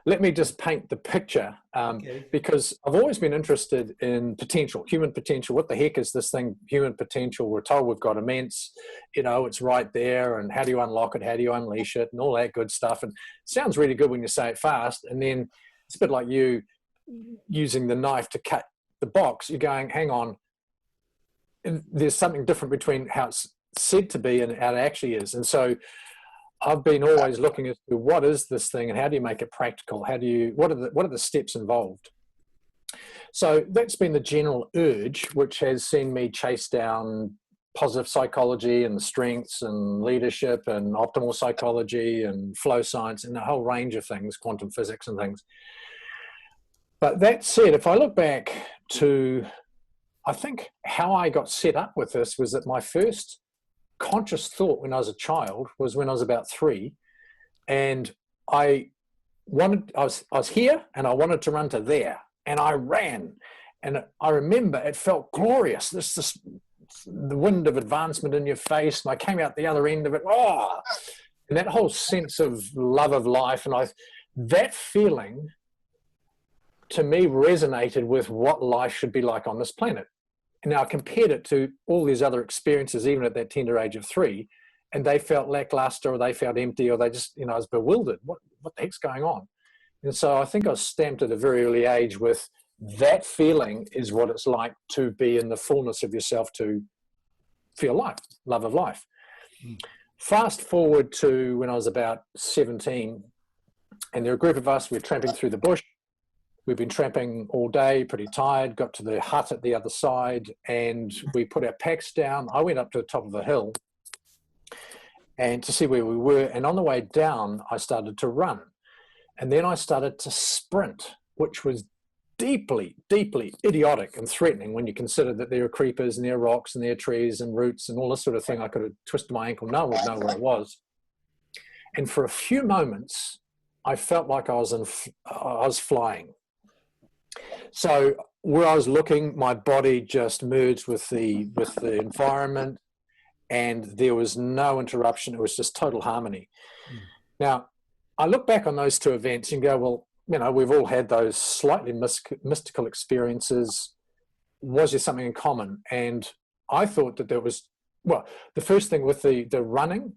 let me just paint the picture, Okay. because I've always been interested in potential, human potential. What the heck is this thing, human potential? We're told we've got immense, it's right there, and how do you unlock it? How do you unleash it? And all that good stuff. And it sounds really good when you say it fast, and then it's a bit like you using the knife to cut the box. You're going, hang on, and there's something different between how it's said to be and how it actually is. And so I've been always looking at what is this thing and how do you make it practical? What are the steps involved? So that's been the general urge, which has seen me chase down positive psychology and the strengths and leadership and optimal psychology and flow science and a whole range of things, quantum physics and things. But that said, if I look back to, I think how I got set up with this was that my first conscious thought when I was a child was when I was about 3, and I was here and I wanted to run to there, and I ran, and I remember it felt glorious. This the wind of advancement in your face, and I came out the other end of it, and that whole sense of love of life, and that feeling to me resonated with what life should be like on this planet. And now I compared it to all these other experiences, even at that tender age of 3, and they felt lackluster, or they felt empty, or they just, I was bewildered. What the heck's going on? And so I think I was stamped at a very early age with that feeling is what it's like to be in the fullness of yourself, to feel life, love of life. Fast forward to when I was about 17, and there were a group of us, we were tramping through the bush. We've been tramping all day, pretty tired, got to the hut at the other side, and we put our packs down. I went up to the top of the hill and to see where we were. And on the way down, I started to run. And then I started to sprint, which was deeply, deeply idiotic and threatening when you consider that there are creepers and there are rocks and there are trees and roots and all this sort of thing. I could have twisted my ankle. No one would know where it was. And for a few moments, I felt like I was flying. So where I was looking, my body just merged with the environment, and there was no interruption. It was just total harmony. Now, I look back on those 2 events and go, well, we've all had those slightly mystical experiences. Was there something in common? And I thought that there was, the first thing with the running,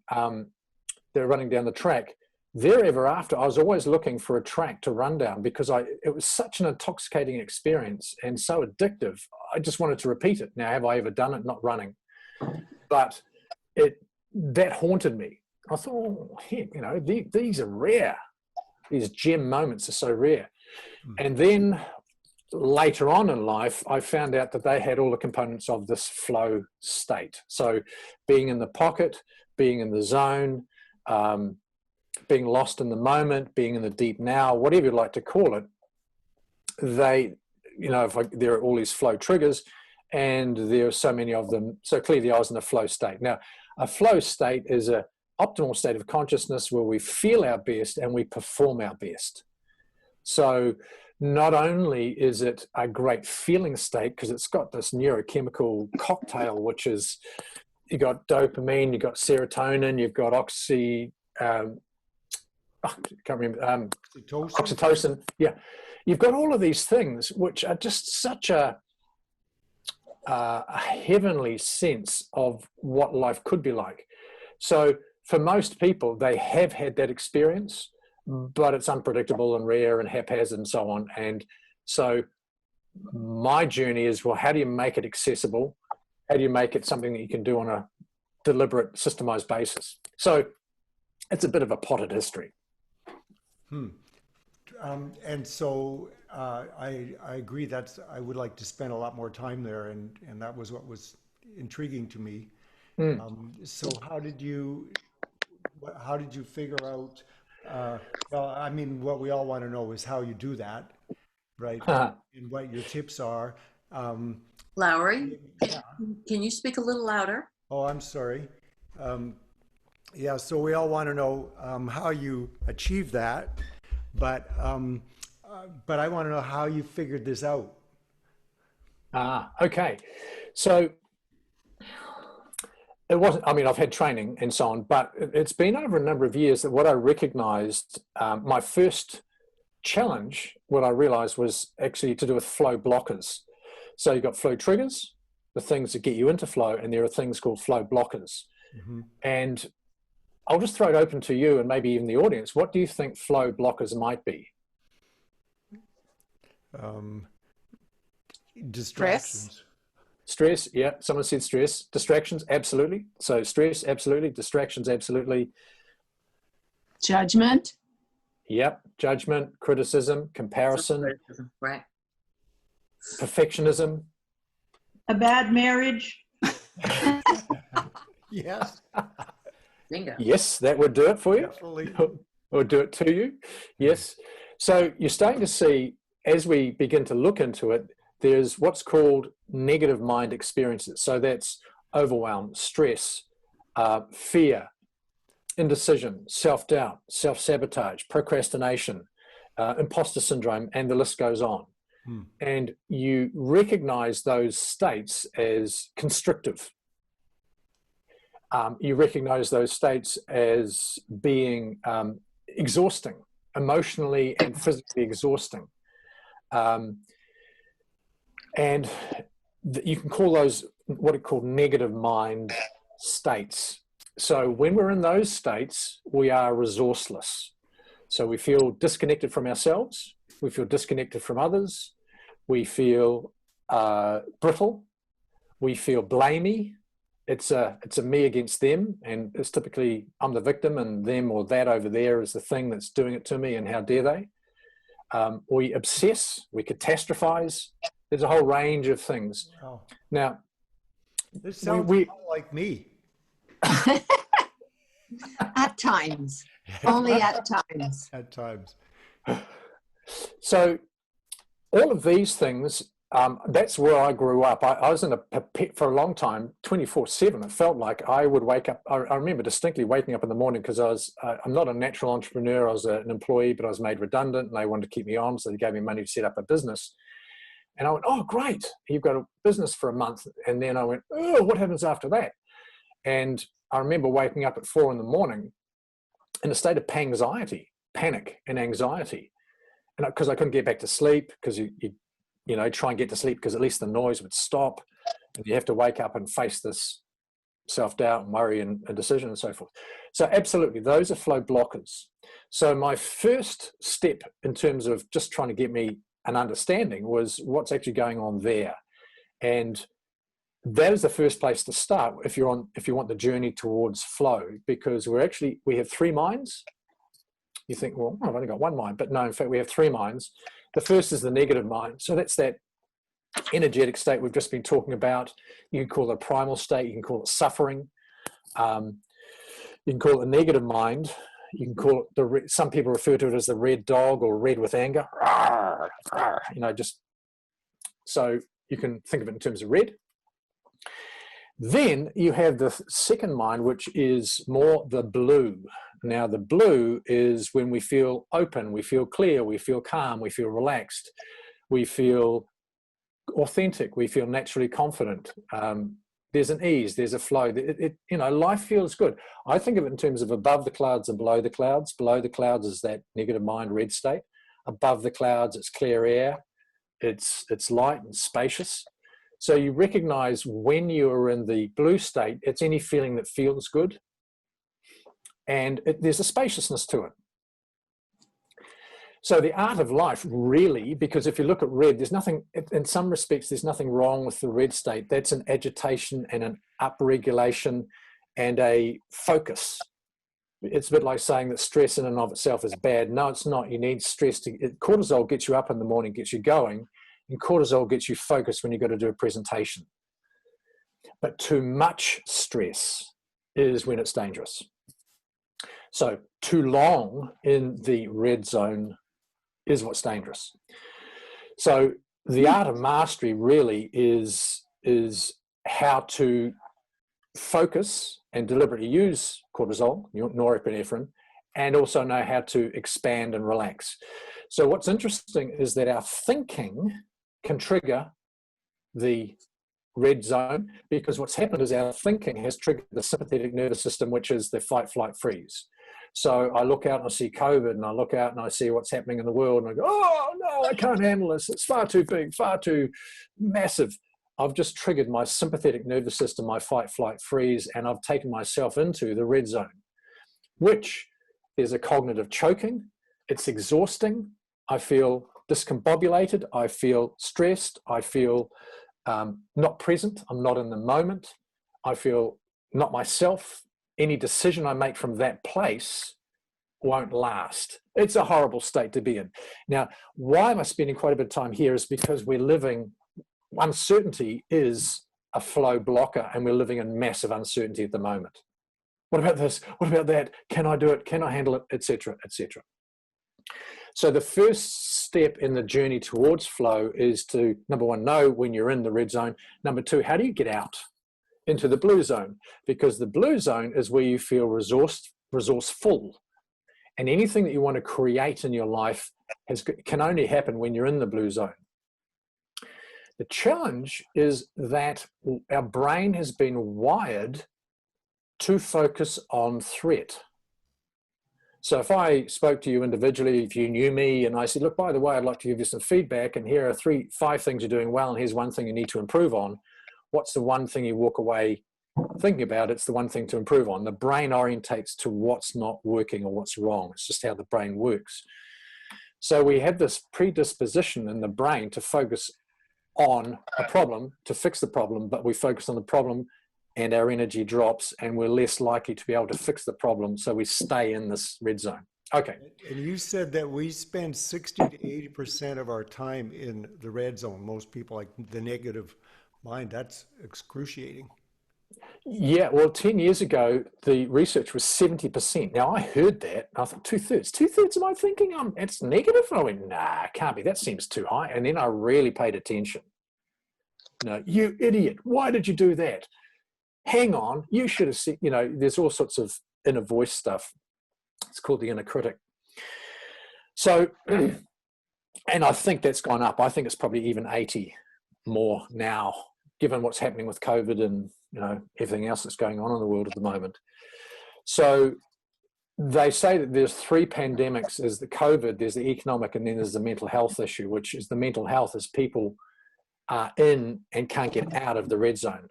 they're running down the track. Therever after, I was always looking for a track to run down because it was such an intoxicating experience and so addictive. I just wanted to repeat it. Now, have I ever done it? Not running. But that haunted me. I thought, heck, these are rare. These gem moments are so rare. And then later on in life, I found out that they had all the components of this flow state. So being in the pocket, being in the zone, being lost in the moment, being in the deep now, whatever you'd like to call it, there are all these flow triggers, and there are so many of them. So clearly I was in a flow state. Now, a flow state is an optimal state of consciousness where we feel our best and we perform our best. So not only is it a great feeling state, because it's got this neurochemical cocktail, which is, you got dopamine, you've got serotonin, you've got oxytocin. Yeah, you've got all of these things which are just such a heavenly sense of what life could be like. So for most people, they have had that experience, but it's unpredictable and rare and haphazard and so on. And so my journey is, how do you make it accessible? How do you make it something that you can do on a deliberate, systemized basis? So it's a bit of a potted history. And so I agree I would like to spend a lot more time there, and that was what was intriguing to me. So how did you figure out, what we all want to know is how you do that, right? And what your tips are. Lowry, Yeah. can you speak a little louder? Oh, I'm sorry. So we all want to know how you achieve that, but I want to know how you figured this out. Okay. So it wasn't, I've had training and so on, but it's been over a number of years that what I recognized, my first challenge, what I realized, was actually to do with flow blockers. So you've got flow triggers, the things that get you into flow, and there are things called flow blockers. Mm-hmm. And I'll just throw it open to you and maybe even the audience. What do you think flow blockers might be? Distractions. Stress, yeah. Someone said stress. Distractions, absolutely. So stress, absolutely. Distractions, absolutely. Judgment. Yep. Judgment, criticism, comparison. Right. Perfectionism. A bad marriage. Yes. Bingo. Yes, that would do it for you. Definitely. Or do it to you. Yes. So you're starting to see, as we begin to look into it, there's what's called negative mind experiences. So that's overwhelm, stress, fear, indecision, self-doubt, self-sabotage, procrastination, imposter syndrome, and the list goes on. And you recognize those states as constrictive. You recognize those states as being exhausting, emotionally and physically exhausting. And you can call those what are called negative mind states. So when we're in those states, we are resourceless. So we feel disconnected from ourselves. We feel disconnected from others. We feel brittle. We feel blamey. It's a me against them. And it's typically I'm the victim and them or that over there is the thing that's doing it to me and how dare they. We obsess. We catastrophize. There's a whole range of things. Wow. Now, This sounds a lot like me. At times. Only at times. At times. So all of these things, that's where I grew up. I was in a pit for a long time, 24/7. It felt like I would wake up. I remember distinctly waking up in the morning because I'm not a natural entrepreneur. I was an employee, but I was made redundant and they wanted to keep me on. So they gave me money to set up a business. And I went, oh, great. You've got a business for a month. And then I went, oh, what happens after that? And I remember waking up at 4 a.m. in a state of panic and anxiety. And because I couldn't get back to sleep, because you try and get to sleep because at least the noise would stop. And you have to wake up and face this self-doubt and worry and indecision and so forth. So absolutely, those are flow blockers. So my first step in terms of just trying to get me an understanding was what's actually going on there. And that is the first place to start if you want the journey towards flow, because we have 3 minds. You think, well, I've only got 1 mind, but no, in fact, we have 3 minds. The first is the negative mind. So that's that energetic state we've just been talking about. You can call it a primal state. You can call it suffering. You can call it a negative mind. You can call it some people refer to it as the red dog or red with anger. Rawr, rawr, just so you can think of it in terms of red. Then you have the second mind, which is more the blue. Now, the blue is when we feel open, we feel clear, we feel calm, we feel relaxed, we feel authentic, we feel naturally confident. There's an ease, there's a flow. Life feels good. I think of it in terms of above the clouds and below the clouds. Below the clouds is that negative mind red state. Above the clouds, it's clear air. It's light and spacious. So you recognize when you're in the blue state, it's any feeling that feels good. And there's a spaciousness to it. So the art of life really, because if you look at red, there's nothing, in some respects, there's nothing wrong with the red state. That's an agitation and an upregulation and a focus. It's a bit like saying that stress in and of itself is bad. No, it's not. You need stress cortisol gets you up in the morning, gets you going, and cortisol gets you focused when you've got to do a presentation. But too much stress is when it's dangerous. So too long in the red zone is what's dangerous. So the art of mastery really is how to focus and deliberately use cortisol, norepinephrine, and also know how to expand and relax. So what's interesting is that our thinking can trigger the red zone, because what's happened is our thinking has triggered the sympathetic nervous system, which is the fight, flight, freeze. So I look out and I see COVID, and I look out and I see what's happening in the world, and I go, oh no, I can't handle this. It's far too big, far too massive. I've just triggered my sympathetic nervous system, my fight, flight, freeze, and I've taken myself into the red zone, which there's a cognitive choking. It's exhausting. I feel discombobulated. I feel stressed. I feel not present. I'm not in the moment. I feel not myself. Any decision I make from that place won't last. It's a horrible state to be in. Now, why am I spending quite a bit of time here is because uncertainty is a flow blocker, and we're living in massive uncertainty at the moment. What about this? What about that? Can I do it? Can I handle it? Etc., etc. So the first step in the journey towards flow is to, number one, know when you're in the red zone. Number two, how do you get out into the blue zone? Because the blue zone is where you feel resourceful. And anything that you want to create in your life can only happen when you're in the blue zone. The challenge is that our brain has been wired to focus on threat. So if I spoke to you individually, if you knew me, and I said, look, by the way, I'd like to give you some feedback, and here are 5 things you're doing well, and here's one thing you need to improve on. What's the one thing you walk away thinking about? It's the one thing to improve on. The brain orientates to what's not working or what's wrong. It's just how the brain works. So we have this predisposition in the brain to focus on a problem, to fix the problem, but we focus on the problem and our energy drops, and we're less likely to be able to fix the problem, so we stay in this red zone. Okay. And you said that we spend 60 to 80% of our time in the red zone. Most people, like the negative mind, that's excruciating. Yeah, well, 10 years ago, the research was 70%. Now, I heard that, and I thought, two-thirds? Two-thirds of my thinking, it's negative? And I went, nah, can't be. That seems too high. And then I really paid attention. No, you idiot. Why did you do that? Hang on, you should have seen, there's all sorts of inner voice stuff. It's called the inner critic. So, and I think that's gone up. I think it's probably even 80 more now, given what's happening with COVID and, everything else that's going on in the world at the moment. So they say that there's 3 pandemics. There's the COVID, there's the economic, and then there's the mental health issue, which is the mental health is people are in and can't get out of the red zone.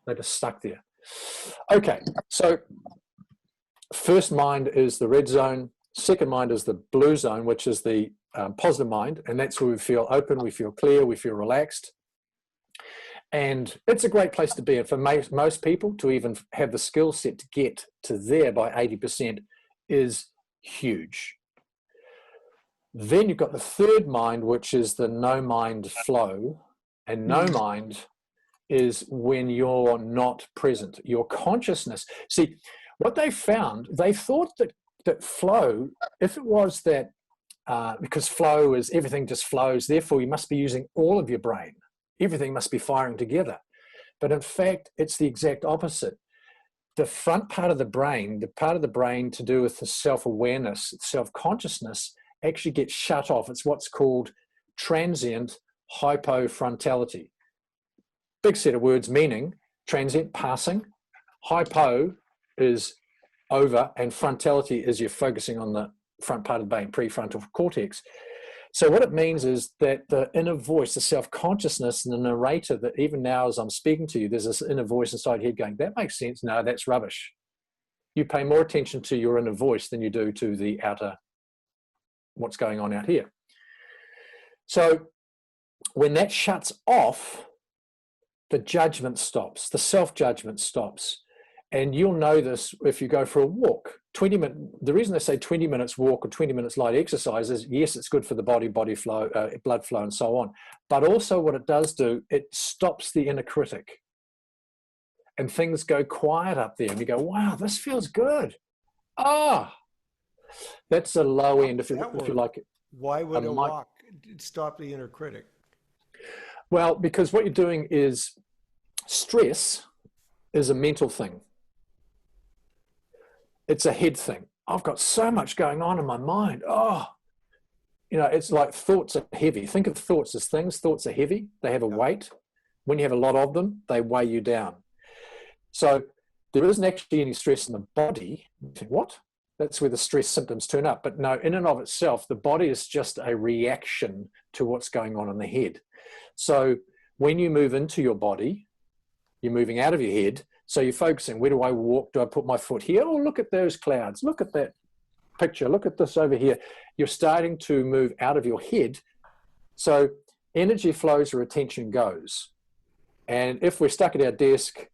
They're just stuck there. Okay, so first mind is the red zone. Second mind is the blue zone, which is the positive mind. And that's where we feel open, we feel clear, we feel relaxed. And it's a great place to be. And for most people to even have the skill set to get to there by 80% is huge. Then you've got the third mind, which is the no mind flow. And no mind is when you're not present, your consciousness. See, what they found, they thought that flow, if it was that, because flow is everything just flows, therefore you must be using all of your brain. Everything must be firing together. But in fact, it's the exact opposite. The front part of the brain, the part of the brain to do with the self-awareness, self-consciousness, actually gets shut off. It's what's called transient hypofrontality. Big set of words, meaning transient, passing. Hypo is over, and frontality is you're focusing on the front part of the brain, prefrontal cortex. So what it means is that the inner voice, the self-consciousness, and the narrator, that even now as I'm speaking to you, there's this inner voice inside your head going, that makes sense. No, that's rubbish. You pay more attention to your inner voice than you do to the outer, what's going on out here. So when that shuts off, the judgment stops, the self-judgment stops. And you'll know this if you go for a walk. The reason they say 20 minutes walk or 20 minutes light exercise is, yes, it's good for the body flow, blood flow and so on. But also what it does do, it stops the inner critic. And things go quiet up there. And you go, wow, this feels good. That's a low end, if you like it. Why would a walk stop the inner critic? Well, because what you're doing is stress is a mental thing. It's a head thing. I've got so much going on in my mind. It's like thoughts are heavy. Think of thoughts as things. Thoughts are heavy. They have a weight. When you have a lot of them, they weigh you down. So there isn't actually any stress in the body. You think, what? that's where the stress symptoms turn up. But no, in and of itself, the body is just a reaction to what's going on in the head. So when you move into your body, you're moving out of your head. So you're focusing, where do I walk? Do I put my foot here? Oh, look at those clouds. Look at that picture. Look at this over here. You're starting to move out of your head. So energy flows where attention goes. And if we're stuck at our desk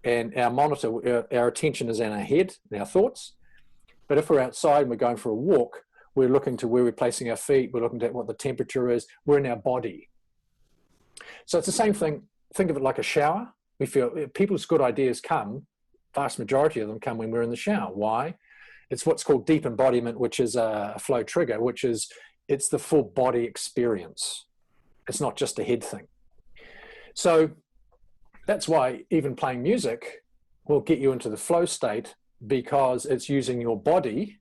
and our monitor, our attention is in our head and our thoughts. But if we're outside and we're going for a walk, we're looking to where we're placing our feet. We're looking at what the temperature is. We're in our body. So it's the same thing. Think of it like a shower. We feel people's good ideas come, vast majority of them come when we're in the shower. Why? It's what's called deep embodiment, which is a flow trigger, which is it's the full body experience. It's not just a head thing. So that's why even playing music will get you into the flow state, because it's using your body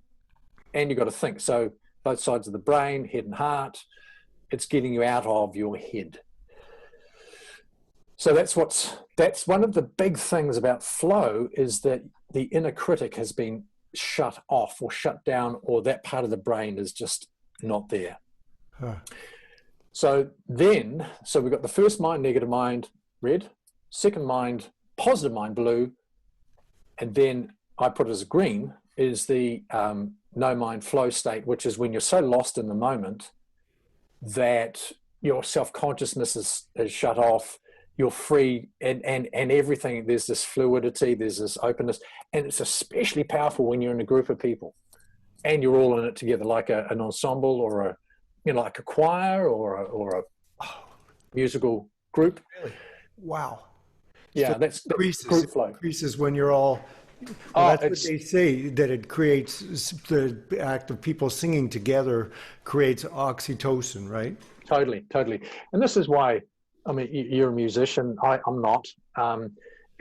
and you've got to think. So both sides of the brain, head and heart, it's getting you out of your head. So that's one of the big things about flow, is that the inner critic has been shut off or shut down, or that part of the brain is just not there. Huh. So we've got the first mind, negative mind, red, second mind, positive mind, blue, and then I put it as green, is the no mind flow state, which is when you're so lost in the moment that your self-consciousness is shut off. You're free, and everything, there's this fluidity, there's this openness, and it's especially powerful when you're in a group of people and you're all in it together, like an ensemble or like a choir or a musical group. Really? Wow. Yeah, so that's group flow. Increases when you're all. Well, that's what they say, that it creates, the act of people singing together creates oxytocin, right? Totally. And this is why, I mean, you're a musician, I'm not.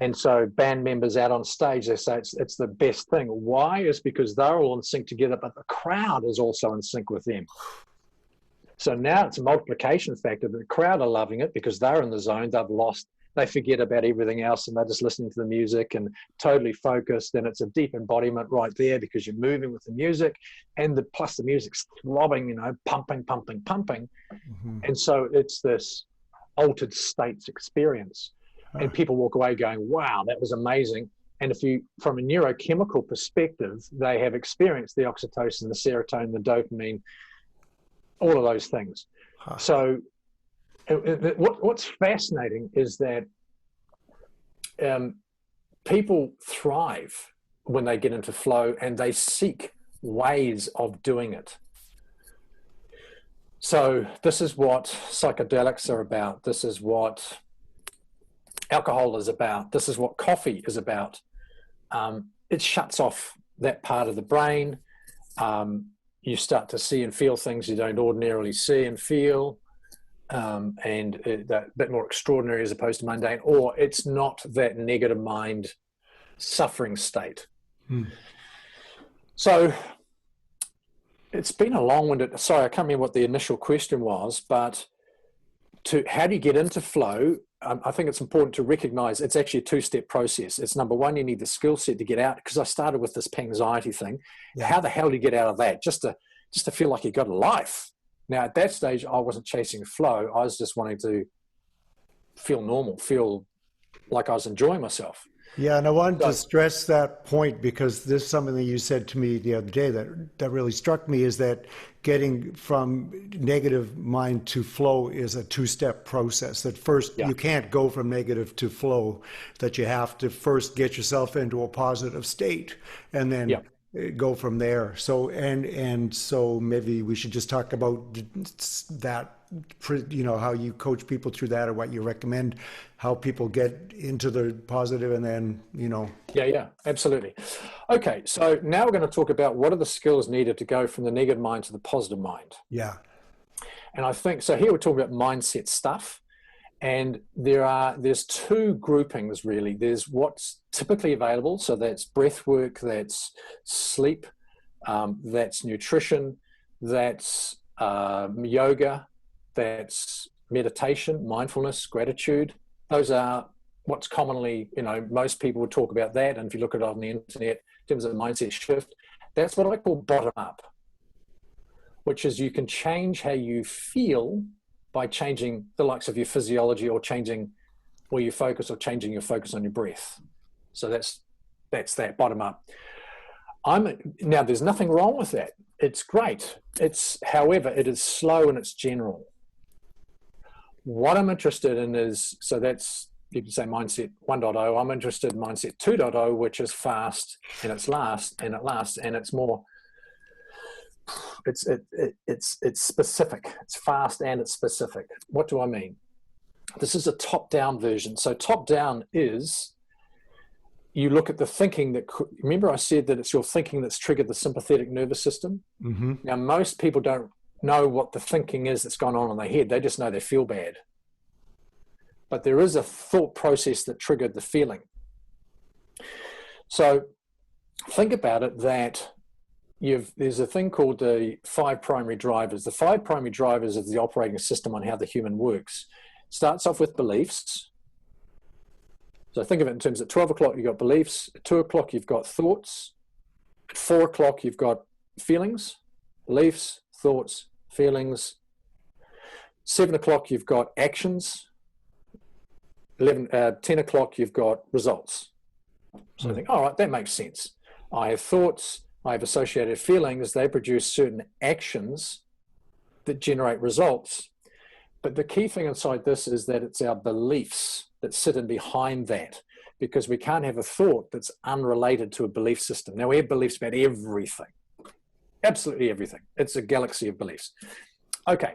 And so band members out on stage, they say it's the best thing. Why? Is because they're all in sync together, but the crowd is also in sync with them. So now it's a multiplication factor. The crowd are loving it because they're in the zone, they forget about everything else and they're just listening to the music and totally focused. And it's a deep embodiment right there because you're moving with the music, and plus the music's throbbing, pumping. Mm-hmm. And so it's this altered states experience. And people walk away going, wow, that was amazing. And from a neurochemical perspective, they have experienced the oxytocin, the serotonin, the dopamine, all of those things. So what's fascinating is that people thrive when they get into flow, and they seek ways of doing it. So this is what psychedelics are about. This is what alcohol is about. This is what coffee is about. It shuts off that part of the brain. You start to see and feel things you don't ordinarily see and feel. And that bit more extraordinary as opposed to mundane, or it's not that negative mind suffering state. So it's been a long-winded, sorry, I can't remember what the initial question was, but how do you get into flow? I think it's important to recognize it's actually a two-step process. It's number one, you need the skill set to get out, because I started with this anxiety thing. Yeah. How the hell do you get out of that? Just to feel like you got a life. Now, at that stage, I wasn't chasing flow. I was just wanting to feel normal, feel like I was enjoying myself. Yeah, and I wanted to stress that point, because this is something that you said to me the other day that really struck me, is that getting from negative mind to flow is a two-step process. That first, you can't go from negative to flow, that you have to first get yourself into a positive state and then go from there. So and so maybe we should just talk about that, how you coach people through that, or what you recommend, how people get into the positive, and then Yeah, absolutely. Okay, so now we're going to talk about what are the skills needed to go from the negative mind to the positive mind. Yeah. And I think so here we're talking about mindset stuff. And there's two groupings really. There's what's typically available. So that's breath work, that's sleep, that's nutrition, that's yoga, that's meditation, mindfulness, gratitude. Those are what's commonly, most people would talk about that. And if you look at it on the internet, in terms of mindset shift, That's what I call bottom up, which is you can change how you feel by changing the likes of your physiology or changing where you focus or changing your focus on your breath. So that's that bottom up. Now there's nothing wrong with that. It's great. However, it is slow and it's general. What I'm interested in is, so that's, you can say mindset 1.0. I'm interested in mindset 2.0, which is fast and it lasts and it's more, it's specific. It's fast and it's specific. What do I mean? This is a top-down version. So top-down is, you look at the thinking that, remember I said that it's your thinking that's triggered the sympathetic nervous system? Mm-hmm. Now, most people don't know what the thinking is that's gone on in their head. They just know they feel bad. But there is a thought process that triggered the feeling. So think about it that there's a thing called the 5 primary drivers. The 5 primary drivers is the operating system on how the human works. Starts off with beliefs. So think of it in terms of 12 o'clock, you've got beliefs. At 2 o'clock, you've got thoughts. At 4 o'clock, you've got feelings, beliefs, thoughts, feelings. 7 o'clock, you've got actions. 10 o'clock, you've got results. So I think, all right, that makes sense. I have thoughts, I have associated feelings. They produce certain actions that generate results. But the key thing inside this is that it's our beliefs that sit in behind that, because we can't have a thought that's unrelated to a belief system. Now, we have beliefs about everything, absolutely everything. It's a galaxy of beliefs. Okay,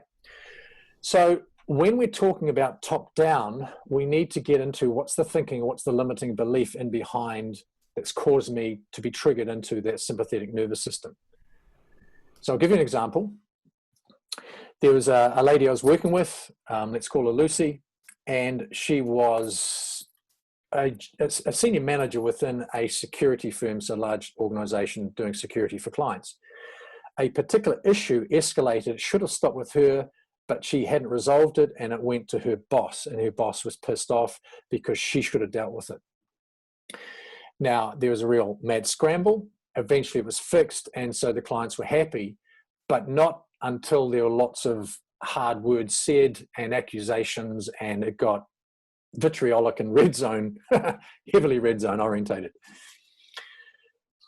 so when we're talking about top down, we need to get into what's the thinking, what's the limiting belief in behind that's caused me to be triggered into that sympathetic nervous system. So I'll give you an example. There was a lady I was working with, let's call her Lucy, and she was a senior manager within a security firm, so a large organization doing security for clients. A particular issue escalated, should have stopped with her, but she hadn't resolved it, and it went to her boss, and her boss was pissed off because she should have dealt with it. Now, there was a real mad scramble. Eventually it was fixed, and so the clients were happy, but not until there were lots of hard words said and accusations, and it got vitriolic and red zone, heavily red zone orientated.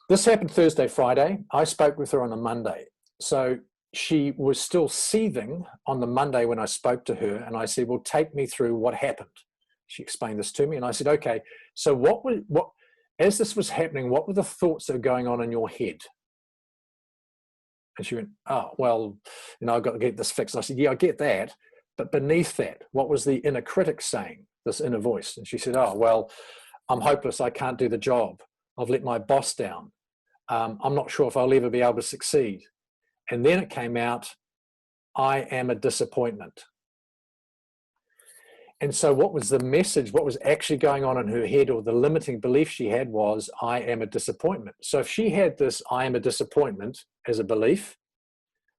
This happened Thursday, Friday. I spoke with her on a Monday. So she was still seething on the Monday when I spoke to her, and I said, well, take me through what happened. She explained this to me, and I said, okay, so as this was happening, what were the thoughts that were going on in your head? And she went, oh, well, I've got to get this fixed. And I said, yeah, I get that. But beneath that, what was the inner critic saying, this inner voice? And she said, oh, well, I'm hopeless. I can't do the job. I've let my boss down. I'm not sure if I'll ever be able to succeed. And then it came out, I am a disappointment. And so what was the message? What was actually going on in her head, or the limiting belief she had, was, I am a disappointment. So if she had this, I am a disappointment as a belief,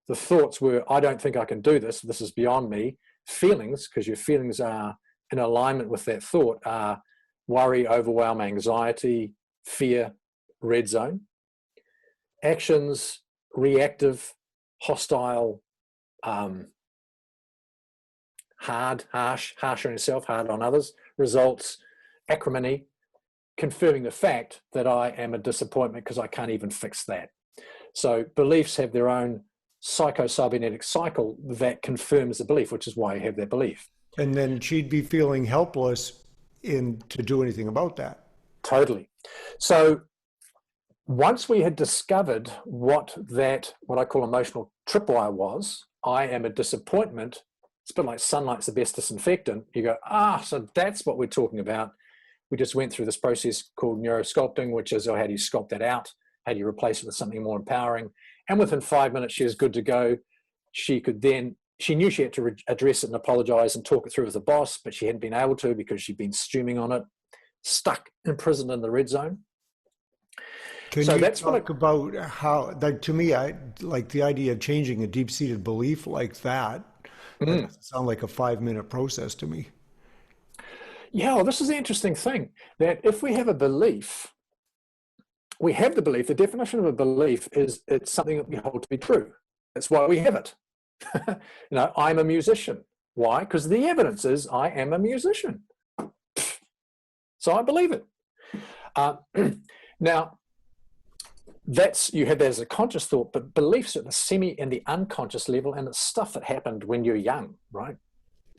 the thoughts were, I don't think I can do this. This is beyond me. Feelings, because your feelings are in alignment with that thought, are worry, overwhelm, anxiety, fear, red zone. Actions, reactive, hostile, hard, harsh on yourself, hard on others. Results, acrimony, confirming the fact that I am a disappointment because I can't even fix that. So beliefs have their own psychocybernetic cycle that confirms the belief, which is why you have that belief. And then she'd be feeling helpless to do anything about that. Totally. So once we had discovered what I call emotional tripwire was, I am a disappointment. It's a bit like sunlight's the best disinfectant. You go, so that's what we're talking about. We just went through this process called neurosculpting, which is, how do you sculpt that out? How do you replace it with something more empowering? And within 5 minutes, she was good to go. She knew she had to address it and apologize and talk it through with the boss, but she hadn't been able to because she'd been stewing on it, stuck, imprisoned in the red zone. Can you talk about how, to me, I like the idea of changing a deep-seated belief like that. That doesn't sound like a 5-minute process to me. Yeah, well, this is the interesting thing, that if we have a belief, we have the belief. The definition of a belief is it's something that we hold to be true. That's why we have it. I'm a musician. Why? Because the evidence is I am a musician. So I believe it. Now, you have that as a conscious thought, but beliefs at the semi and the unconscious level, and it's stuff that happened when you're young, right?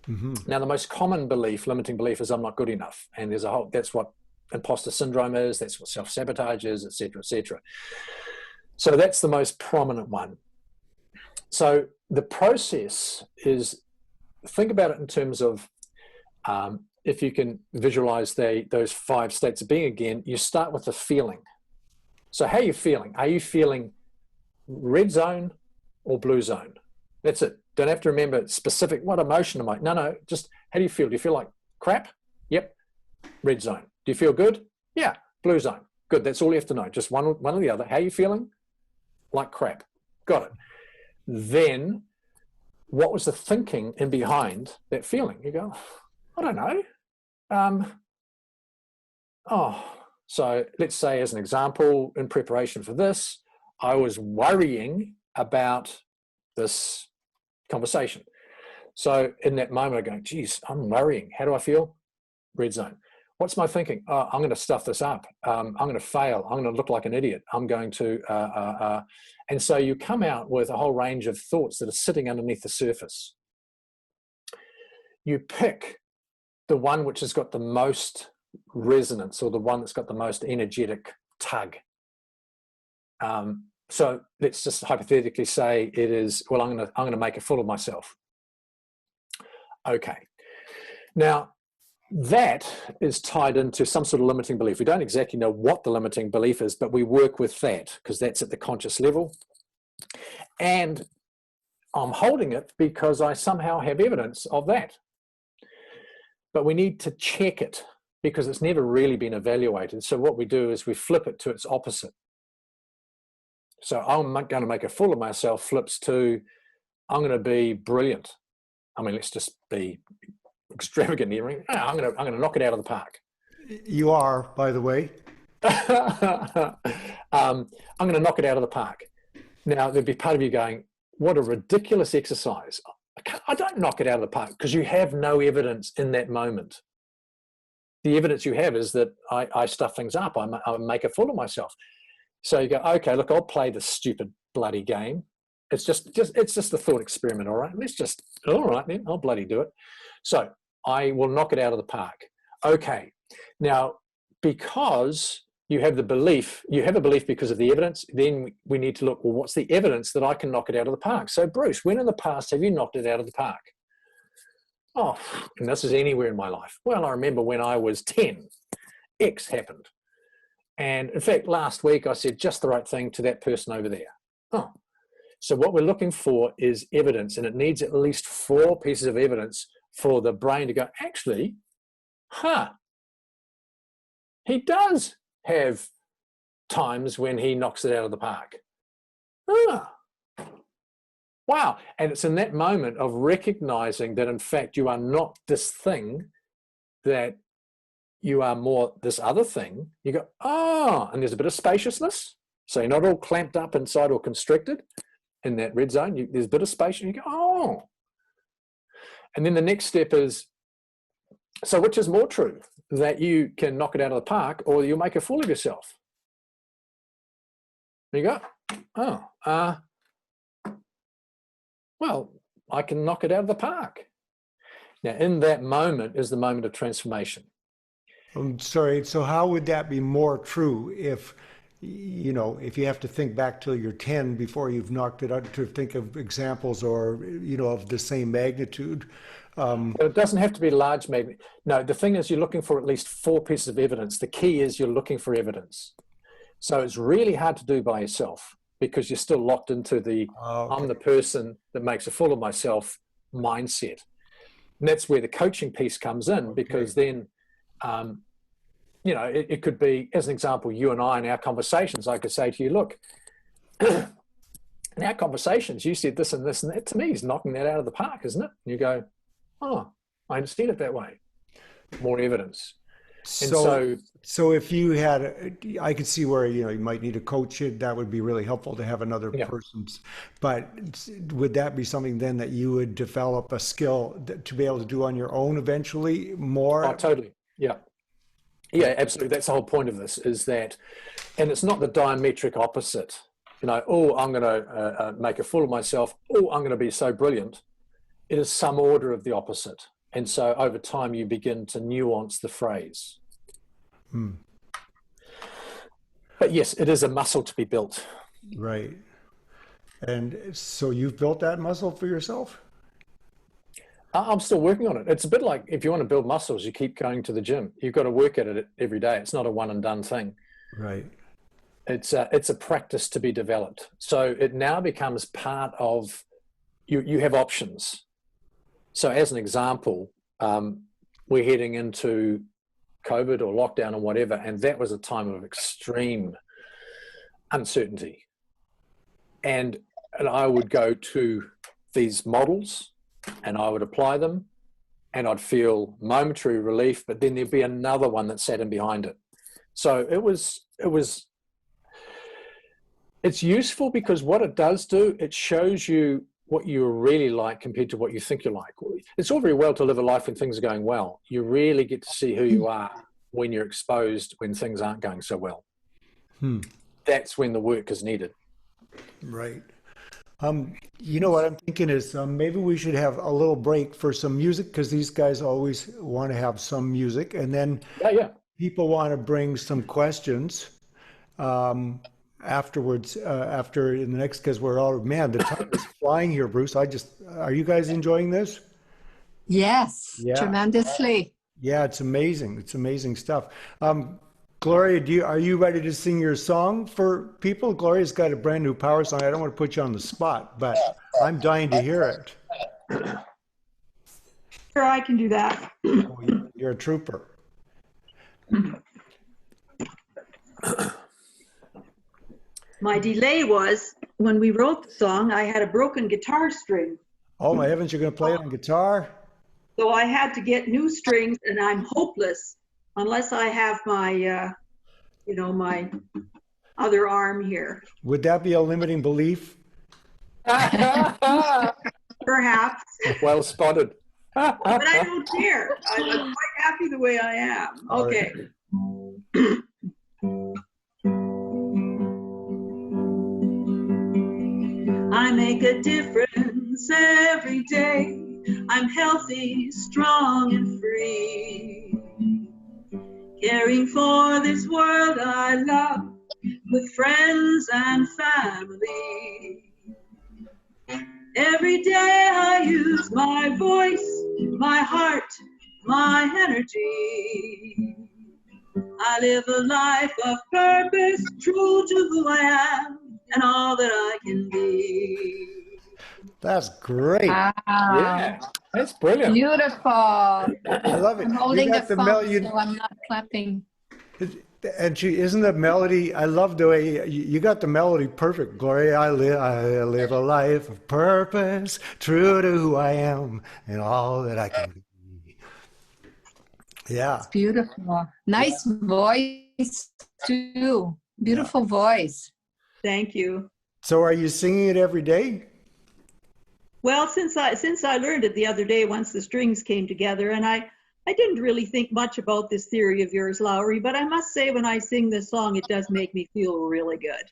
Mm-hmm. Now, the most common belief, limiting belief, is I'm not good enough. And that's what imposter syndrome is, that's what self-sabotage is, et cetera, et cetera. So that's the most prominent one. So the process is, think about it in terms of, if you can visualize those 5 states of being again, you start with the feeling. So how are you feeling? Are you feeling red zone or blue zone? That's it. Don't have to remember specific, what emotion am I? No, just how do you feel? Do you feel like crap? Yep, red zone. Do you feel good? Yeah, blue zone. Good, that's all you have to know. Just one or the other. How are you feeling? Like crap. Got it. Then what was the thinking in behind that feeling? You go, I don't know. So let's say, as an example, in preparation for this, I was worrying about this conversation. So in that moment, I go, geez, I'm worrying. How do I feel? Red zone. What's my thinking? Oh, I'm going to stuff this up. I'm going to fail. I'm going to look like an idiot. I'm going to, and so you come out with a whole range of thoughts that are sitting underneath the surface. You pick the one which has got the most resonance, or the one that's got the most energetic tug. So let's just hypothetically say it is, well, I'm going to make a fool of myself. Okay. Now, that is tied into some sort of limiting belief. We don't exactly know what the limiting belief is, but we work with that because that's at the conscious level. And I'm holding it because I somehow have evidence of that. But we need to check it because it's never really been evaluated. So what we do is we flip it to its opposite. So I'm going to make a fool of myself flips to I'm going to be brilliant. I mean, let's just be extravagant here. I'm going to knock it out of the park. You are, by the way. I'm going to knock it out of the park. Now, there'd be part of you going, what a ridiculous exercise. I don't knock it out of the park because you have no evidence in that moment. The evidence you have is that I stuff things up. I make a fool of myself. So you go, okay, look, I'll play this stupid bloody game. It's just a thought experiment, all right? All right then, I'll bloody do it. So I will knock it out of the park. Okay, now because you have a belief because of the evidence, then we need to look, well, what's the evidence that I can knock it out of the park? So Bruce, when in the past have you knocked it out of the park? Oh, and this is anywhere in my life. Well, I remember when I was 10, X happened. And in fact, last week I said just the right thing to that person over there. Oh, so what we're looking for is evidence, and it needs at least 4 pieces of evidence for the brain to go, actually, he does have times when he knocks it out of the park. Wow. And it's in that moment of recognizing that, in fact, you are not this thing, that you are more this other thing. You go, and there's a bit of spaciousness. So you're not all clamped up inside or constricted in that red zone. There's a bit of space, and you go, And then the next step is, so which is more true, that you can knock it out of the park or you'll make a fool of yourself? There you go, well, I can knock it out of the park. Now, in that moment is the moment of transformation. I'm sorry, so how would that be more true if you have to think back till you're 10 before you've knocked it out, to think of examples or, of the same magnitude? It doesn't have to be large magnitude. No, the thing is you're looking for at least 4 pieces of evidence. The key is you're looking for evidence. So it's really hard to do by yourself because you're still locked into the I'm the person that makes a fool of myself mindset. And that's where the coaching piece comes in, because then, it could be, as an example, you and I in our conversations, I could say to you, look, in our conversations, you said this and this and that. To me is knocking that out of the park, isn't it? And you go, I understand it that way. More evidence. So if you had, I could see where, you might need a coach. That would be really helpful to have another Yeah. person's. But would that be something then that you would develop a skill to be able to do on your own eventually more? Oh, totally. Yeah. Yeah, absolutely. That's the whole point of this, is that, and it's not the diametric opposite. Oh, I'm going to make a fool of myself. Oh, I'm going to be so brilliant. It is some order of the opposite. And so over time, you begin to nuance the phrase. But yes, it is a muscle to be built. Right. And so you've built that muscle for yourself? I'm still working on it. It's a bit like if you want to build muscles, you keep going to the gym. You've got to work at it every day. It's not a one and done thing. Right. It's a practice to be developed. So it now becomes part of, you have options. So as an example, we're heading into COVID or lockdown or whatever, and that was a time of extreme uncertainty. And I would go to these models and I would apply them and I'd feel momentary relief, but then there'd be another one that sat in behind it. So it's useful because what it does do, it shows you what you're really like compared to what you think you're like. It's all very well to live a life when things are going well. You really get to see who you are when you're exposed when things aren't going so well. That's when the work is needed. Right. What I'm thinking is maybe we should have a little break for some music, because these guys always want to have some music, and then people want to bring some questions afterwards, after in the next, because we're all, man, the time is flying here, Bruce. Are you guys enjoying this? Yes, Yeah. tremendously. Yeah, it's amazing. It's amazing stuff. Gloria, are you ready to sing your song for people? Gloria's got a brand new power song. I don't want to put you on the spot, but I'm dying to hear it. Sure, I can do that. Oh, you're a trooper. My delay was when we wrote the song, I had a broken guitar string. Oh my heavens, you're going to play it on guitar? So I had to get new strings, and I'm hopeless unless I have my, my other arm here. Would that be a limiting belief? Perhaps. Well spotted. But I don't care. I'm quite happy the way I am. Okay. I make a difference every day. I'm healthy, strong, and free. Caring for this world I love with friends and family. Every day I use my voice, my heart, my energy. I live a life of purpose, true to who I am and all that I can be. That's great. Wow. Yeah, that's brilliant. Beautiful. I love it. I'm holding the phone, melody, so I'm not clapping. and isn't the melody? I love the way you got the melody perfect, Gloria. I live a life of purpose, true to who I am and all that I can be. Yeah, It's beautiful. Nice voice too. Beautiful voice. Thank you. So are you singing it every day? Well, since I learned it the other day, once the strings came together, and I didn't really think much about this theory of yours, Lowry, but I must say when I sing this song, it does make me feel really good.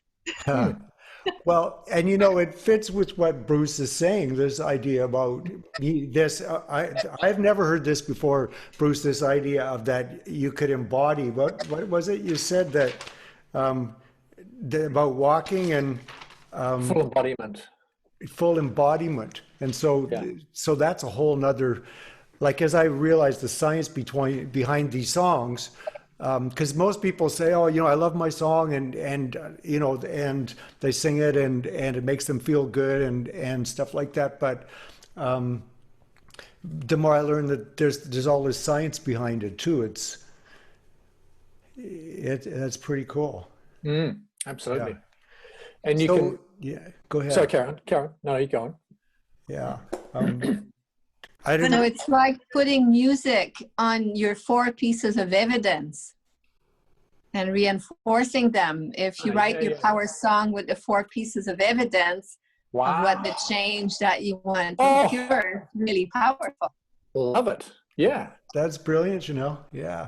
Well, and it fits with what Bruce is saying, this idea about this. I've never heard this before, Bruce, this idea of that you could embody. What was it you said that about walking and Full embodiment. full embodiment? And so that's a whole nother, like, as I realized the science behind these songs, because most people say, oh, I love my song, and they sing it and it makes them feel good and stuff like that. But the more I learn that there's all this science behind it too, it's pretty cool. Absolutely. Yeah. And you can. Yeah, go ahead. Sorry, Karen. No, you go on. Yeah. I don't So know. it's like putting music on your 4 pieces of evidence and reinforcing them. If you write your power song with the 4 pieces of evidence of what the change that you want to procure, is really powerful. Love it. Yeah. That's brilliant, Yeah.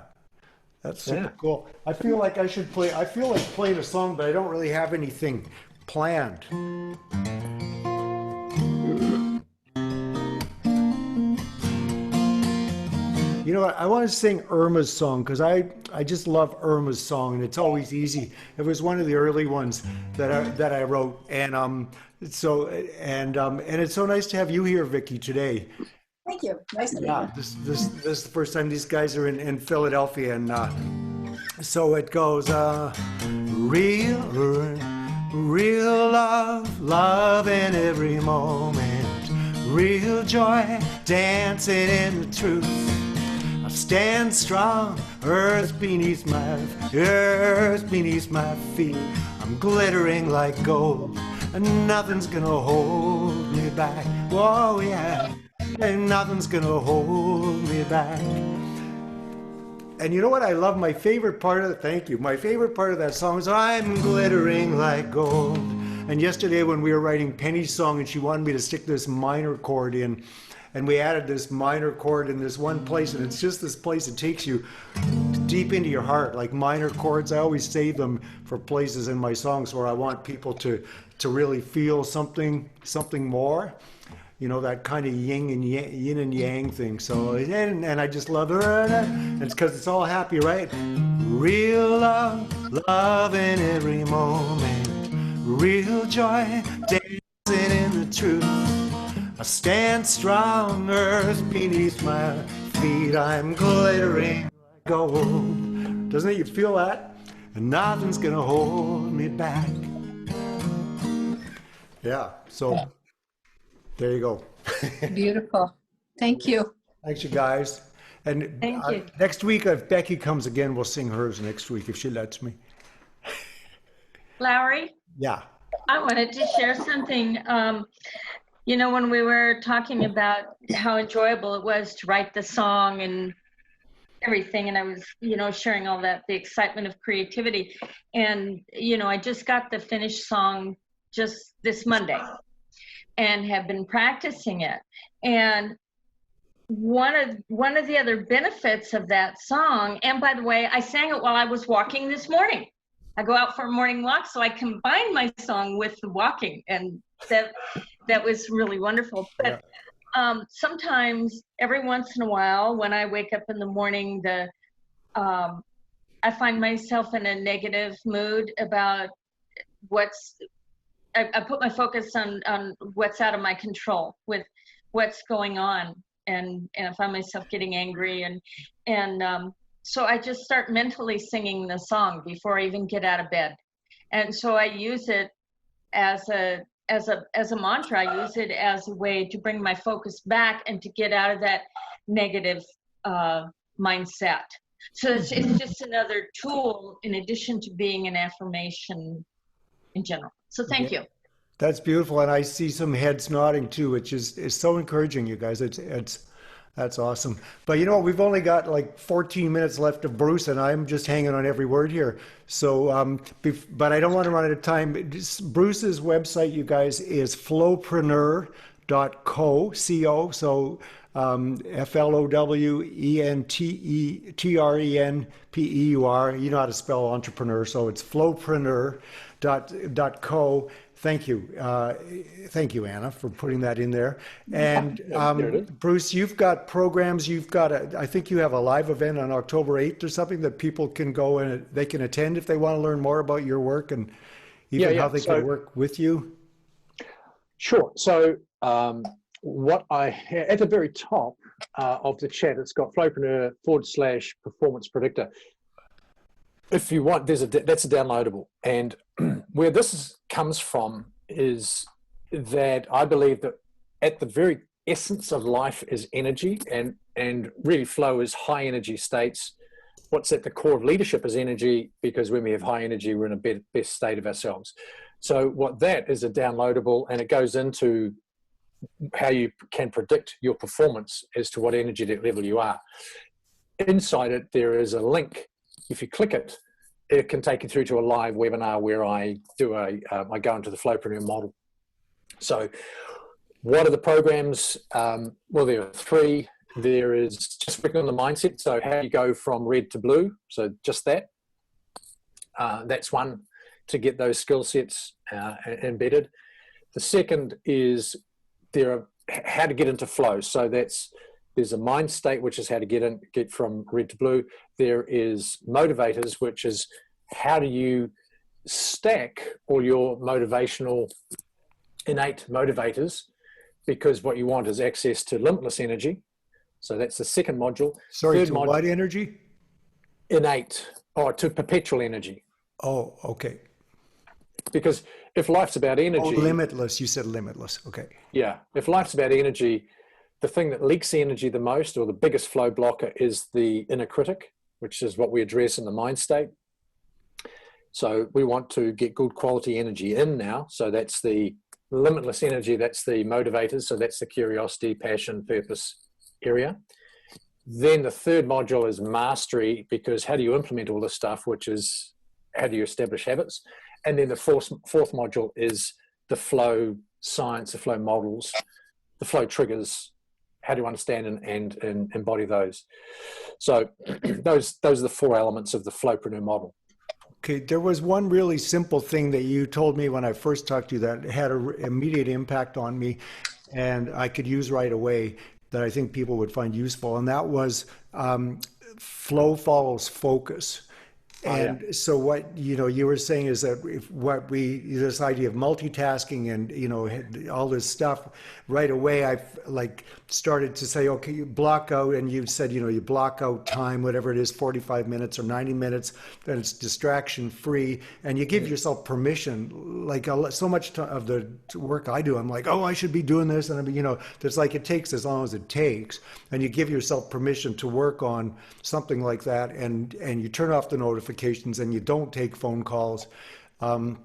That's super cool. I feel like I feel like playing a song, but I don't really have anything planned. You know what? I want to sing Irma's song because I just love Irma's song, and it's always easy. It was one of the early ones that I wrote, and it's so nice to have you here, Vicky, today. Thank you. Nice to meet Yeah, you. this is the first time these guys are in Philadelphia, and so it goes, real love in every moment, real joy dancing in the truth. I stand strong, earth beneath my feet. I'm glittering like gold, and nothing's gonna hold me back. Whoa, yeah. And nothing's gonna hold me back. And you know what I love? My favorite part of that song is I'm glittering like gold. And yesterday when we were writing Penny's song and she wanted me to stick this minor chord in, and we added this minor chord in this one place, and it's just this place that takes you deep into your heart. Like minor chords, I always save them for places in my songs where I want people to really feel something more. That kind of yin and yang thing. So, and I just love her. And it's because it's all happy, right? Real love in every moment. Real joy dancing in the truth. I stand strong, earth beneath my feet. I'm glittering like gold. Doesn't it? You feel that? And nothing's gonna hold me back. Yeah, so there you go. Beautiful. Thank you. Thanks, you guys. And Thank you. Next week, if Becky comes again, we'll sing hers next week if she lets me. Lowry, Yeah. I wanted to share something. When we were talking about how enjoyable it was to write the song and everything, and I was, sharing all that, the excitement of creativity. And, I just got the finished song just this Monday and have been practicing it. And one of the other benefits of that song, and by the way, I sang it while I was walking this morning. I go out for a morning walk, so I combined my song with the walking, and that was really wonderful. But sometimes, every once in a while, when I wake up in the morning, I find myself in a negative mood about I put my focus on what's out of my control with what's going on, and I find myself getting angry, and so I just start mentally singing the song before I even get out of bed, and so I use it as a mantra. I use it as a way to bring my focus back and to get out of that negative mindset. So it's just another tool in addition to being an affirmation in general. So thank you. That's beautiful, and I see some heads nodding too, which is so encouraging, you guys. That's awesome. But we've only got like 14 minutes left of Bruce, and I'm just hanging on every word here. So, but I don't want to run out of time. Bruce's website, you guys, is flowpreneur.co. So FLOWENTRENPEUR. You know how to spell entrepreneur, so it's flowpreneur.co. Thank you. Thank you, Anna, for putting that in there. And Bruce, you've got programs. I think you have a live event on October 8th or something that people can go and they can attend if they want to learn more about your work and even how they can work with you. Sure. So at the very top of the chat, it's got Flowpreneur/performance predictor. If you want, that's a downloadable. And where this comes from is that I believe that at the very essence of life is energy, and really flow is high energy states. What's at the core of leadership is energy, because when we have high energy, we're in a best state of ourselves. So what that is a downloadable, and it goes into how you can predict your performance as to what energetic level you are. Inside it, there is a link. If you click it, it can take you through to a live webinar where I go into the Flowpreneur model. So what are the programs? Well, there are 3. There is just working on the mindset. So how you go from red to blue. So just that. That's one, to get those skill sets embedded. The second is how to get into flow. So there's a mind state, which is how to get from red to blue. There is motivators, which is how do you stack all your innate motivators, because what you want is access to limitless energy. So that's the second module. Sorry, to what energy? Innate, or to perpetual energy. Oh, okay. Because if life's about energy... Oh, limitless. You said limitless. Okay. Yeah. If life's about energy, the thing that leaks the energy the most, or the biggest flow blocker, is the inner critic, which is what we address in the mind state. So we want to get good quality energy in now. So that's the limitless energy. That's the motivators. So that's the curiosity, passion, purpose area. Then the third module is mastery, because how do you implement all this stuff, which is how do you establish habits? And then the fourth module is the flow science, the flow models, the flow triggers, how do you understand and embody those? So those are the 4 elements of the Flowpreneur model. Okay, there was one really simple thing that you told me when I first talked to you that had an immediate impact on me and I could use right away, that I think people would find useful, and that was flow follows focus. And so what, you were saying is that this idea of multitasking and, all this stuff, right away, I've started to say, okay, you block out, and you said, you block out time, whatever it is, 45 minutes or 90 minutes, then it's distraction free. And you give yourself permission, so much of the work I do, I'm like, oh, I should be doing this. And there's it takes as long as it takes. And you give yourself permission to work on something like that. And you turn off the notifications and you don't take phone calls. And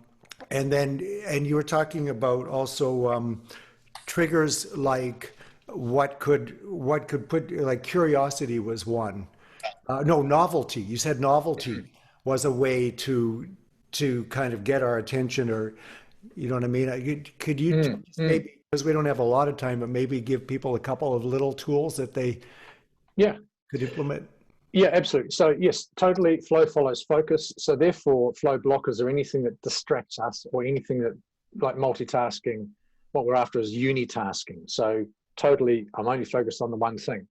you were talking about also triggers, like what could put, curiosity was one. Novelty. You said novelty was a way to kind of get our attention, or, you know what I mean? Could you maybe, because we don't have a lot of time, but maybe give people a couple of little tools that they could implement? Yeah, absolutely. So yes, totally. Flow follows focus. So therefore, flow blockers are anything that distracts us, or anything that, like multitasking. What we're after is unitasking. So totally, I'm only focused on the one thing.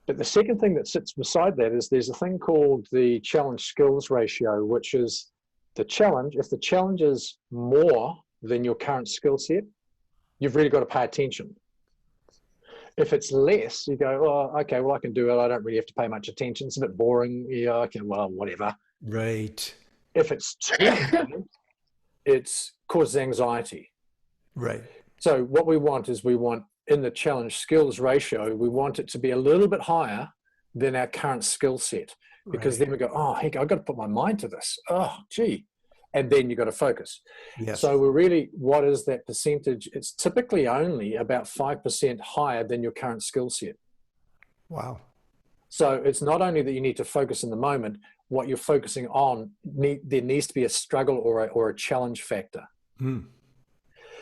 But the second thing that sits beside that is there's a thing called the challenge skills ratio, which is the challenge. If the challenge is more than your current skill set, you've really got to pay attention. If it's less, you go, oh, okay, well, I can do it. I don't really have to pay much attention. It's a bit boring. Yeah, okay, well, whatever. Right. If it's too high, it causes anxiety. Right. So what we want in the challenge skills ratio, we want it to be a little bit higher than our current skill set, because then we go, oh, heck, I've got to put my mind to this. Oh, gee. And then you've got to focus. Yes. So what is that percentage? It's typically only about 5% higher than your current skill set. Wow. So it's not only that you need to focus in the moment, what you're focusing on, there needs to be a struggle or a challenge factor.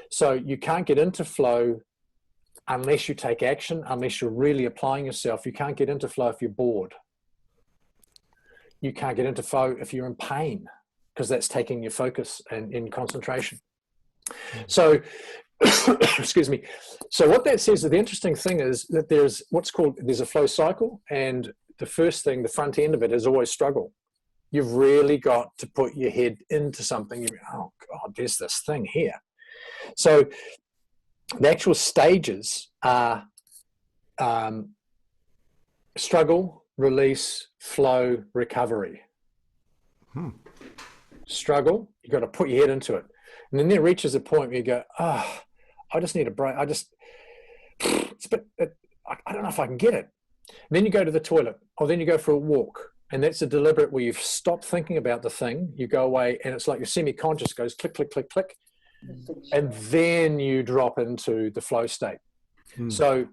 So you can't get into flow unless you take action, unless you're really applying yourself. You can't get into flow if you're bored. You can't get into flow if you're in pain, because that's taking your focus and in concentration. So, excuse me. So what that says, the interesting thing is that there's a flow cycle, and the first thing, the front end of it, is always struggle. You've really got to put your head into something. You go, oh God, there's this thing here. So the actual stages are struggle, release, flow, recovery. Struggle, you got to put your head into it. And then there reaches a point where you go, oh, I just need a break. I don't know if I can get it. And then you go to the toilet, or then you go for a walk. And that's a deliberate where you've stopped thinking about the thing. You go away, and it's like your semi-conscious goes click, click, click, click. and then you drop into the flow state. So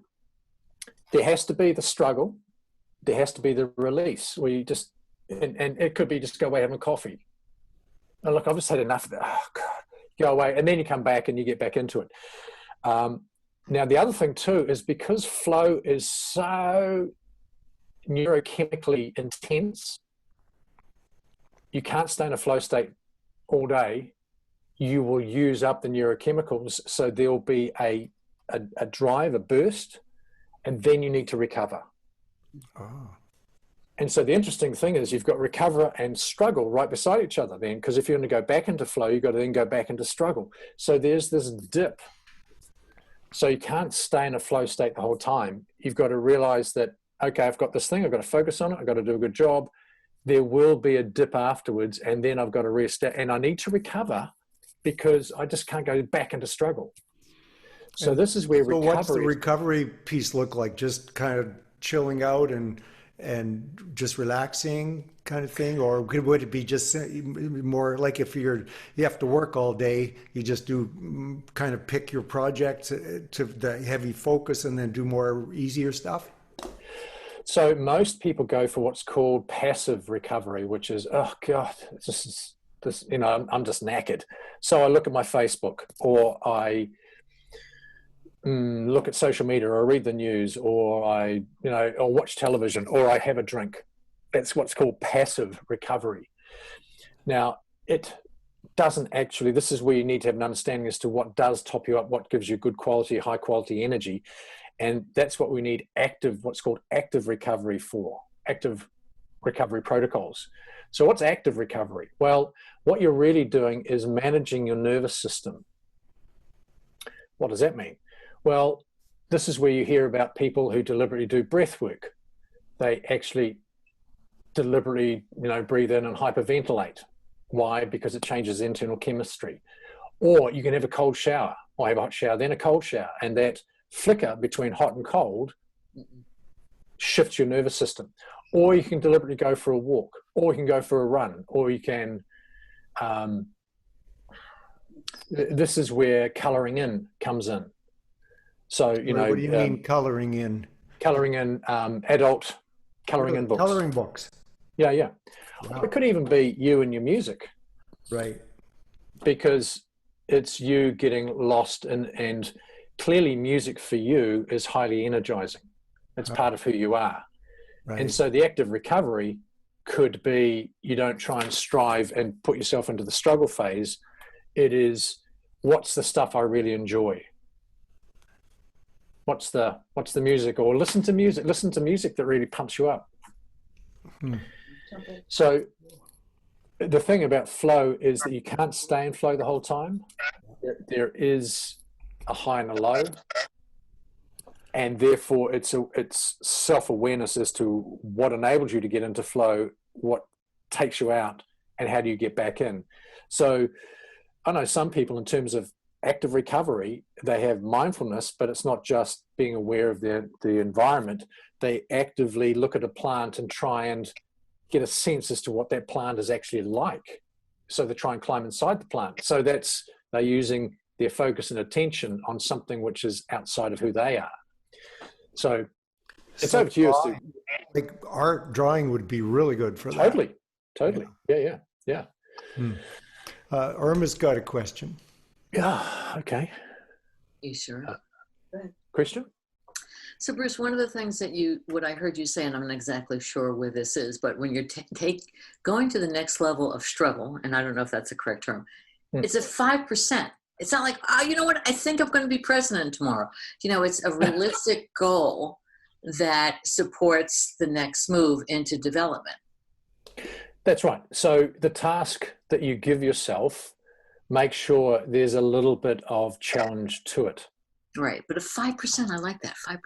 there has to be the struggle, there has to be the release where you just, and it could be just go away having coffee. Oh, look, I've just had enough of that. Oh God, go away. And then you come back and you get back into it. Now, the other thing too is because flow is so neurochemically intense, you can't stay in a flow state all day. You will use up the neurochemicals. So there'll be a drive, a burst, and then you need to recover. Oh. And so the interesting thing is you've got recover and struggle right beside each other then, because if you're going to go back into flow, you've got to then go back into struggle. So there's this dip. So you can't stay in a flow state the whole time. You've got to realize that, okay, I've got this thing, I've got to focus on it, I've got to do a good job. There will be a dip afterwards, and then I've got to restart, and I need to recover because I just can't go back into struggle. So this is where recovery. So what's the recovery piece look like? Just kind of chilling out and just relaxing kind of thing, or would it be just more like if you have to work all day, you just do kind of pick your projects to the heavy focus and then do more easier stuff? So most people go for what's called passive recovery, which is, oh God, this, you know, I'm just knackered. So I look at my Facebook, or I look at social media, or I read the news, or I watch television, or I have a drink. That's what's called passive recovery. Now, it doesn't actually, this is where you need to have an understanding as to what does top you up, what gives you good quality, high quality energy. And that's what we need what's called active recovery for, active recovery protocols. So what's active recovery? Well, what you're really doing is managing your nervous system. What does that mean? Well, this is where you hear about people who deliberately do breath work. They actually deliberately, breathe in and hyperventilate. Why? Because it changes internal chemistry. Or you can have a cold shower, or have a hot shower, then a cold shower, and that flicker between hot and cold shifts your nervous system. Or you can deliberately go for a walk, or you can go for a run, or you can, this is where coloring in comes in. So, what do you mean coloring in? Coloring in adult coloring in books. Coloring books. Yeah, yeah. Wow. It could even be you and your music. Right. Because it's you getting lost in, and clearly music for you is highly energizing. It's part of who you are. Right. And so the active recovery could be, you don't try and strive and put yourself into the struggle phase. It is, what's the stuff I really enjoy? What's the music? Or listen to music that really pumps you up. So the thing about flow is that you can't stay in flow the whole time. There is a high and a low, and therefore it's self-awareness as to what enables you to get into flow, what takes you out, and how do you get back in. So I know some people, in terms of active recovery, they have mindfulness, but it's not just being aware of the environment. They actively look at a plant and try and get a sense as to what that plant is actually like. So they try and climb inside the plant. So they're using their focus and attention on something which is outside of who they are. So it's over to you. Like art, drawing would be really good for that. Totally. Yeah. Irma's got a question. Yeah, okay. You sure? Question? So Bruce, one of the things what I heard you say, and I'm not exactly sure where this is, but when you're going to the next level of struggle, and I don't know if that's a correct term, it's at 5%. It's not like, you know what, I think I'm going to be president tomorrow. It's a realistic goal that supports the next move into development. That's right. So the task that you give yourself, make sure there's a little bit of challenge to it. Right. But 5%, I like that, 5%.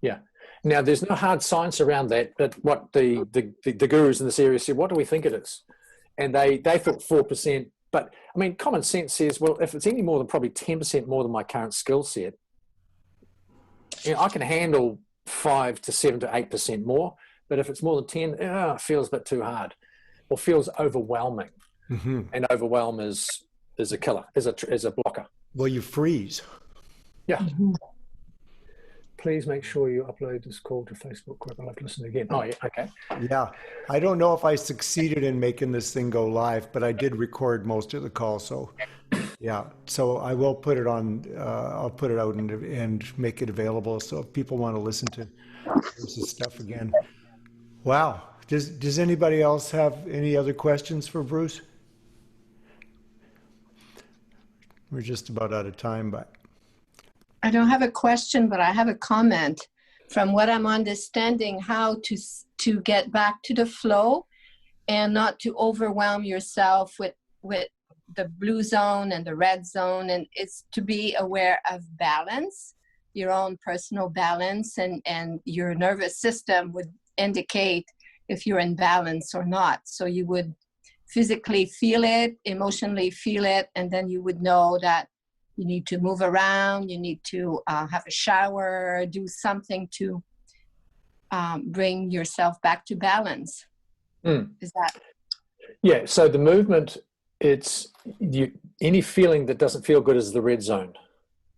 Yeah. Now, there's no hard science around that, but what the gurus in this area said, what do we think it is? And they thought 4%. But, I mean, common sense says, well, if it's any more than probably 10% more than my current skill set, I can handle 5 to 7 to 8% more. But if it's more than 10, it feels a bit too hard, or feels overwhelming. Mm-hmm. And overwhelm is is a killer, is a blocker. Well, you freeze. Yeah. Please make sure you upload this call to Facebook group. I'll have to listen again. Oh, yeah. Okay. Yeah. I don't know if I succeeded in making this thing go live, but I did record most of the call. So yeah. So I will put it on, I'll put it out and make it available. So if people want to listen to this stuff again. Wow. Does anybody else have any other questions for Bruce? We're just about out of time, but. I don't have a question, but I have a comment. From what I'm understanding, how to get back to the flow and not to overwhelm yourself with the blue zone and the red zone, and it's to be aware of balance, your own personal balance, and your nervous system would indicate if you're in balance or not. So you would physically feel it, emotionally feel it, and then you would know that you need to move around, you need to have a shower, do something to bring yourself back to balance. Is that? Yeah, so the movement, it's any feeling that doesn't feel good is the red zone.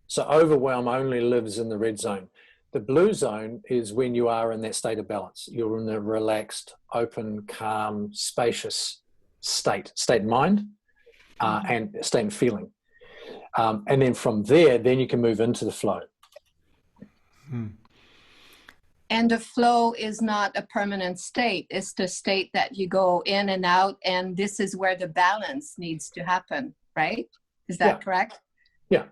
So overwhelm only lives in the red zone. The blue zone is when you are in that state of balance. You're in a relaxed, open, calm, spacious state of mind and state of feeling. And then from there, then you can move into the flow. And the flow is not a permanent state. It's the state that you go in and out, and this is where the balance needs to happen, right? Is that correct? Yeah.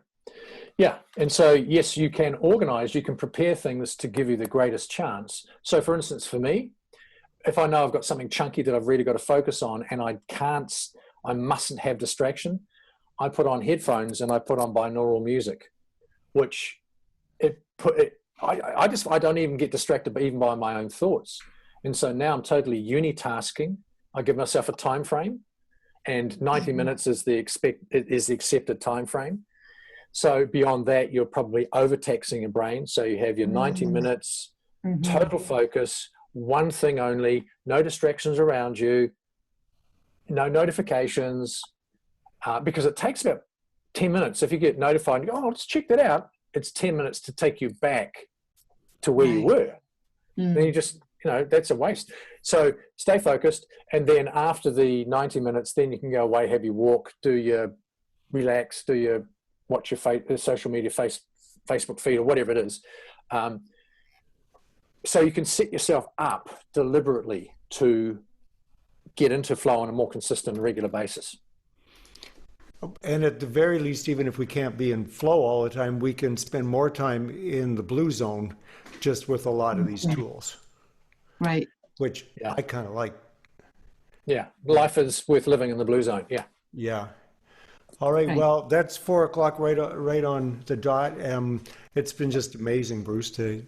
Yeah. And so, yes, you can organize, you can prepare things to give you the greatest chance. So for instance, for me, if I know I've got something chunky that I've really got to focus on and I mustn't have distraction, I put on headphones and I put on binaural music, which I don't even get distracted even by my own thoughts. And so now I'm totally unitasking. I give myself a time frame, and 90 minutes is the accepted time frame. So beyond that, you're probably overtaxing your brain. So you have your 90 minutes, total focus, one thing only, no distractions around you, no notifications, because it takes about 10 minutes. If you get notified and you go, oh, let's check that out, it's 10 minutes to take you back to where you were. Then you just, that's a waste. So stay focused. And then after the 90 minutes, then you can go away, have your walk, relax, watch your social media, Facebook feed or whatever it is. So you can set yourself up deliberately to get into flow on a more consistent and regular basis. And at the very least, even if we can't be in flow all the time, we can spend more time in the blue zone just with a lot of these tools. Right. Which I kind of like. Yeah. Life is worth living in the blue zone. Yeah. Yeah. All right. Well, that's 4 o'clock right on the dot. It's been just amazing, Bruce, to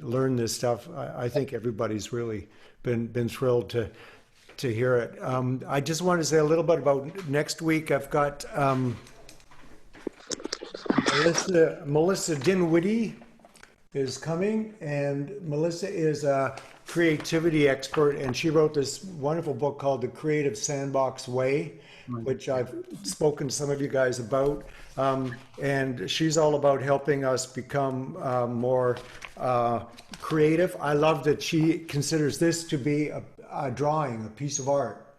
learn this stuff. I think everybody's really been thrilled to hear it. I just want to say a little bit about next week. I've got Melissa Dinwiddie is coming, and Melissa is a creativity expert, and she wrote this wonderful book called The Creative Sandbox Way, which I've spoken to some of you guys about. And she's all about helping us become more creative. I love that she considers this to be a drawing, a piece of art.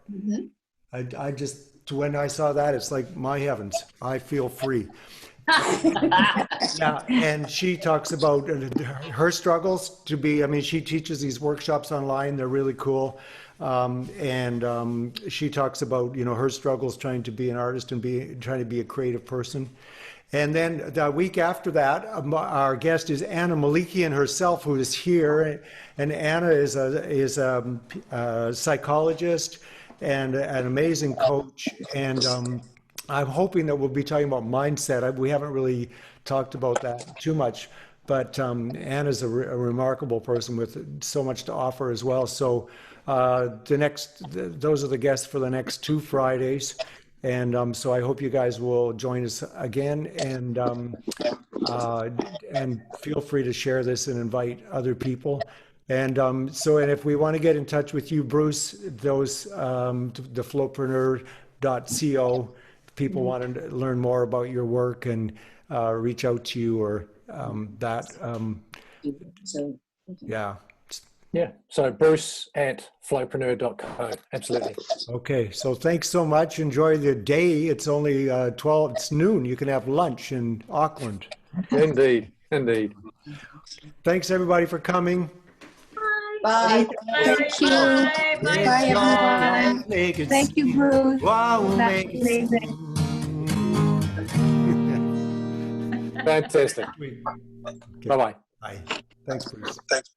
I just, when I saw that, it's like, my heavens, I feel free. Yeah, and she talks about her struggles to be, she teaches these workshops online. They're really cool. And she talks about, her struggles trying to be an artist and trying to be a creative person. And then the week after that, our guest is Anna Malikian herself, who is here. And Anna is a psychologist and an amazing coach. And I'm hoping that we'll be talking about mindset. We haven't really talked about that too much, but Anna's a remarkable person with so much to offer as well. So those are the guests for the next 2 Fridays. And so I hope you guys will join us again, and feel free to share this and invite other people. And and if we want to get in touch with you, Bruce, the flowpreneur.co people want to learn more about your work and reach out to you or So, yeah. Yeah. So Bruce@flowpreneur.co. Absolutely. Okay. So thanks so much. Enjoy the day. It's only 12. It's noon. You can have lunch in Auckland. Indeed. Indeed. Thanks everybody for coming. Bye. Thank you. Bye, everyone. Thank you, Bruce. Wow, That's amazing. Fantastic. Okay. Bye-bye. Bye. Thanks, Bruce. Thanks.